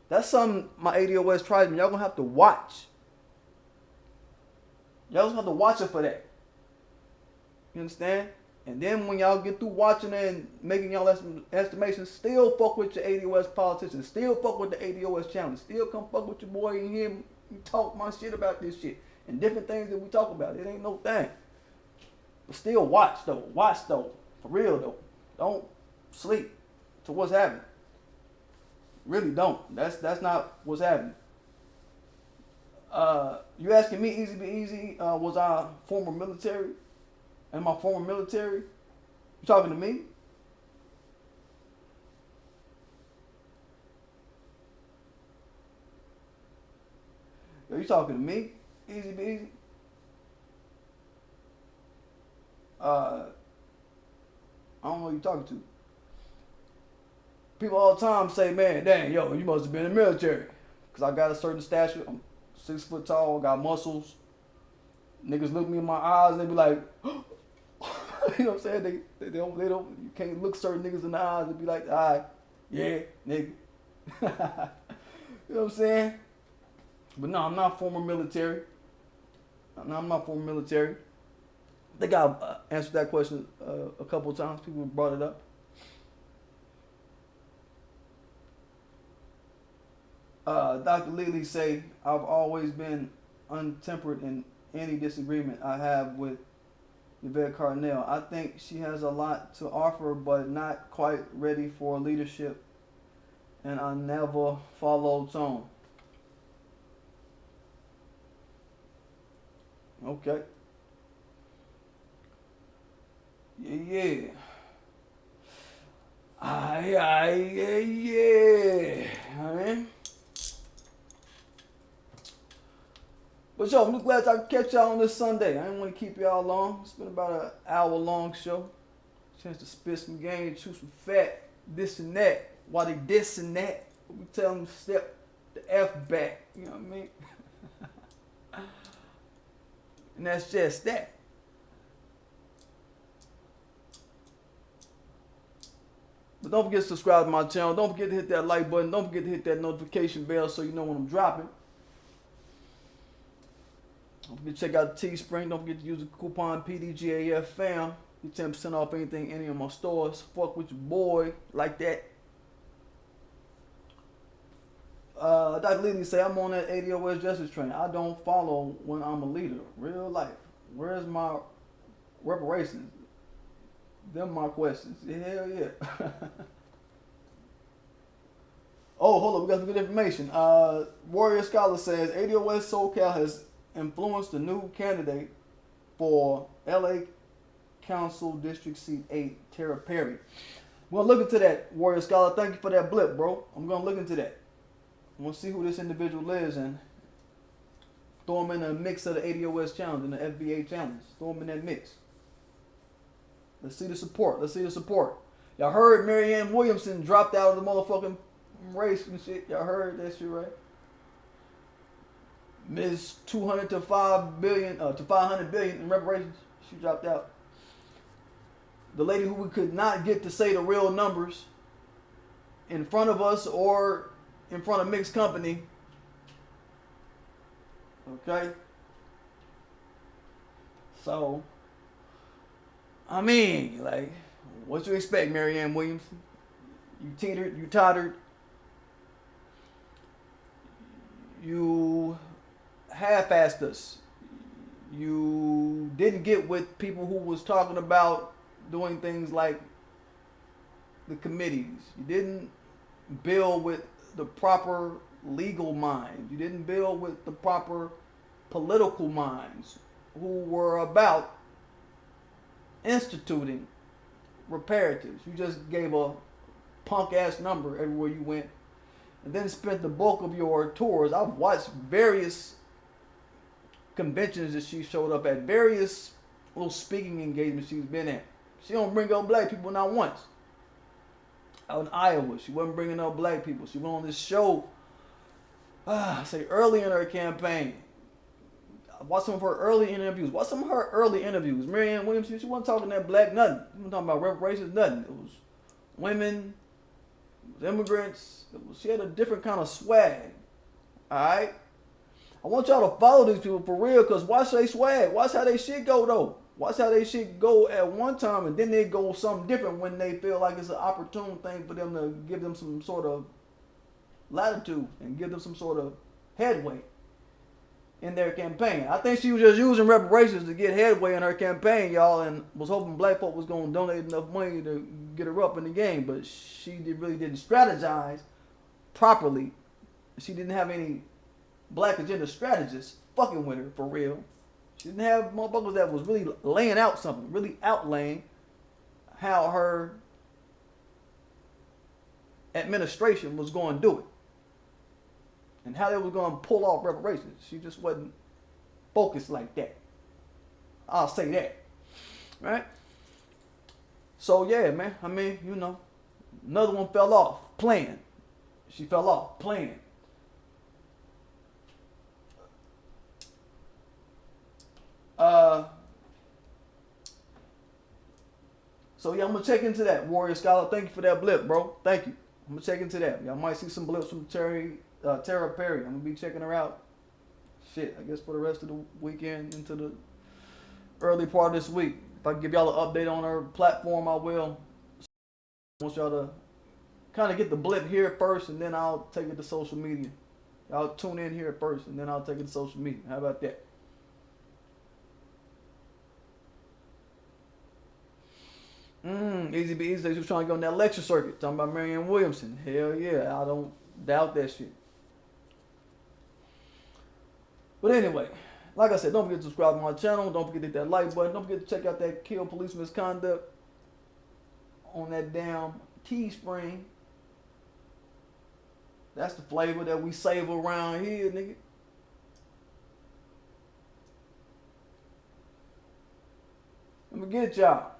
That's something my ADOS tribesmen, y'all gonna have to watch. Y'all just have to watch it for that. You understand? And then when y'all get through watching it and making y'all estimations, still fuck with your ADOS politicians. Still fuck with the ADOS challenge. Still come fuck with your boy and hear me talk my shit about this shit. And different things that we talk about. It ain't no thing. But still watch though. Watch though. For real though. Don't sleep to what's happening. Really don't. That's not what's happening. You asking me, Easy Be Easy, was I former military? Am I former military? You talking to me? Yo, you talking to me? Easy Be Easy? I don't know who you talking to. People all the time say, man, dang, yo, you must have been in the military. Because I got a certain stature. I'm 6 foot tall, got muscles. Niggas look me in my eyes and they be like, you know what I'm saying? They don't, you can't look certain niggas in the eyes and be like, all right, yeah, nigga. You know what I'm saying? But no, I'm not former military. No, I'm not former military. I think I've answered that question a couple of times. People brought it up. Dr. Lily say, I've always been untempered in any disagreement I have with Yvette Carnell. I think she has a lot to offer, but not quite ready for leadership, and I never follow tone. Okay. Yeah. Yeah. I mean. But yo, I'm glad I could catch y'all on this Sunday. I didn't want to keep y'all long. It's been about an hour-long show. Chance to spit some game, chew some fat, this and that. While they this and that, we tell them to step the F back. You know what I mean? And that's just that. But don't forget to subscribe to my channel. Don't forget to hit that like button. Don't forget to hit that notification bell so you know when I'm dropping. Don't forget to check out Teespring. Don't forget to use the coupon PDGAF fam. Get 10% off anything any of my stores. Fuck with your boy like that. Dr. Lily say, I'm on that ADOS justice train. I don't follow when I'm a leader. Real life. Where's my reparations? Them my questions. Hell yeah. Oh, hold up. We got some good information. Warrior Scholar says, ADOS SoCal has influenced the new candidate for LA Council District Seat 8, Tara Perry. We're going to look into that, Warrior Scholar. Thank you for that blip, bro. I'm going to look into that. want to see who this individual is and throw him in the mix of the ADOS challenge and the FBA challenge. Throw him in that mix. Let's see the support. Let's see the support. Y'all heard Marianne Williamson dropped out of the motherfucking race and shit. Y'all heard that shit, right? Ms. 200 to 5 billion to 500 billion in reparations. She dropped out. The lady who we could not get to say the real numbers in front of us or in front of mixed company. Okay. So, I mean, like, what you expect, Marianne Williamson? You teetered, you tottered, you half-assed us. You didn't get with people who was talking about doing things like the committees. You didn't build with the proper legal minds. You didn't build with the proper political minds who were about instituting reparatives. You just gave a punk-ass number everywhere you went and then spent the bulk of your tours. I've watched various conventions that she showed up at, various little speaking engagements she's been at. She don't bring up black people not once. Out in Iowa, she wasn't bringing up black people. She went on this show, say early in her campaign. I watched some of her early interviews. Marianne Williamson, she wasn't talking that black nothing. She wasn't talking about reparations, nothing. It was women, it was immigrants. She had a different kind of swag. Alright? I want y'all to follow these people for real, because watch they swag. Watch how they shit go, though. Watch how they shit go at one time, and then they go something different when they feel like it's an opportune thing for them to give them some sort of latitude and give them some sort of headway in their campaign. I think she was just using reparations to get headway in her campaign, y'all, and was hoping black folk was going to donate enough money to get her up in the game, but she really didn't strategize properly. She didn't have any black agenda strategists fucking with her for real. She didn't have motherfuckers that was really laying out something, really outlaying how her administration was going to do it and how they were going to pull off reparations. She just wasn't focused like that. I'll say that. Right? So yeah, man. I mean, you know, another one fell off playing. She fell off playing. So yeah, I'm gonna check into that, Warrior Scholar. Thank you for that blip, bro. Thank you. I'm gonna check into that. Y'all might see some blips from Tara Perry. I'm gonna be checking her out. Shit, I guess for the rest of the weekend into the early part of this week. If I can give y'all an update on her platform, I will. I want y'all to kind of get the blip here first, and then I'll take it to social media. Y'all tune in here first, and then I'll take it to social media. How about that? Easy be easy. They was trying to go on that lecture circuit, talking about Marianne Williamson. Hell yeah, I don't doubt that shit. But anyway, like I said, don't forget to subscribe to my channel. Don't forget to hit that like button. Don't forget to check out that Kill Police Misconduct on that damn Teespring. That's the flavor that we savor around here, nigga. Let me get y'all.